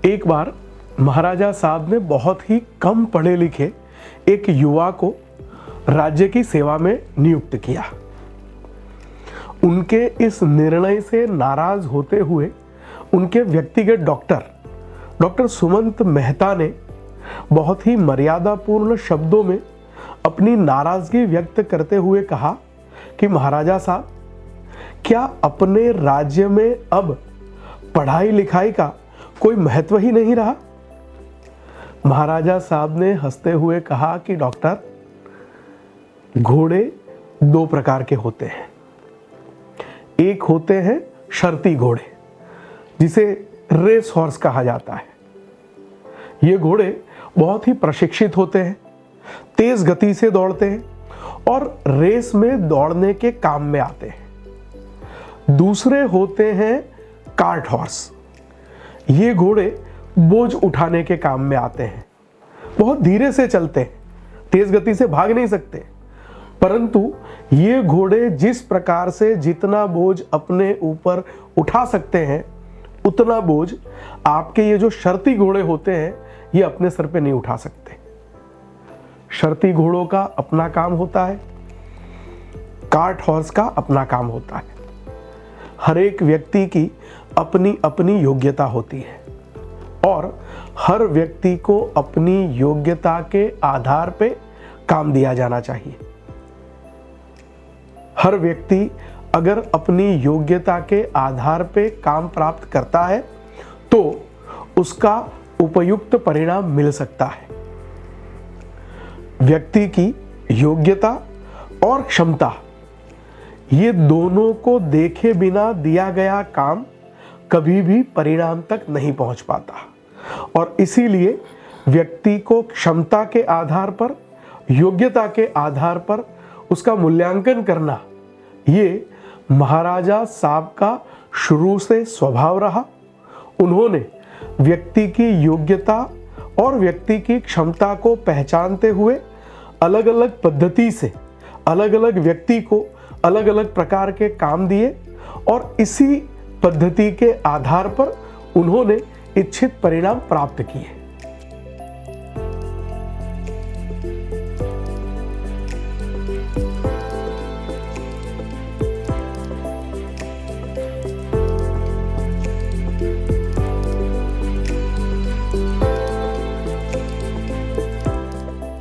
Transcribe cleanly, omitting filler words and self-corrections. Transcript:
एक बार महाराजा साहब ने बहुत ही कम पढ़े लिखे एक युवा को राज्य की सेवा में नियुक्त किया। उनके इस निर्णय से नाराज होते हुए उनके व्यक्तिगत डॉक्टर सुमंत मेहता ने बहुत ही मर्यादापूर्ण शब्दों में अपनी नाराजगी व्यक्त करते हुए कहा कि महाराजा साहब, क्या अपने राज्य में अब पढ़ाई लिखाई का कोई महत्व ही नहीं रहा? महाराजा साहब ने हंसते हुए कहा कि डॉक्टर, घोड़े दो प्रकार के होते हैं। एक होते हैं शर्ती घोड़े, जिसे रेस हॉर्स कहा जाता है। ये घोड़े बहुत ही प्रशिक्षित होते हैं, तेज गति से दौड़ते हैं और रेस में दौड़ने के काम में आते हैं। दूसरे होते हैं कार्ट हॉर्स। ये घोड़े बोझ उठाने के काम में आते हैं, बहुत धीरे से चलते हैं, तेज गति से भाग नहीं सकते, परंतु ये घोड़े जिस प्रकार से जितना बोझ अपने ऊपर उठा सकते हैं उतना बोझ आपके ये जो शर्ती घोड़े होते हैं ये अपने सर पे नहीं उठा सकते। शर्ती घोड़ों का अपना काम होता है, कार्ट हॉर्स का अपना काम होता है। हर एक व्यक्ति की अपनी अपनी योग्यता होती है और हर व्यक्ति को अपनी योग्यता के आधार पे काम दिया जाना चाहिए। हर व्यक्ति अगर अपनी योग्यता के आधार पे काम प्राप्त करता है तो उसका उपयुक्त परिणाम मिल सकता है। व्यक्ति की योग्यता और क्षमता, ये दोनों को देखे बिना दिया गया काम कभी भी परिणाम तक नहीं पहुंच पाता और इसीलिए व्यक्ति को क्षमता के आधार पर, योग्यता के आधार पर उसका मूल्यांकन करना, ये महाराजा साहब का शुरू से स्वभाव रहा। उन्होंने व्यक्ति की योग्यता और व्यक्ति की क्षमता को पहचानते हुए अलग अलग पद्धति से अलग अलग व्यक्ति को अलग अलग प्रकार के काम दिए और इसी पद्धति के आधार पर उन्होंने इच्छित परिणाम प्राप्त किए।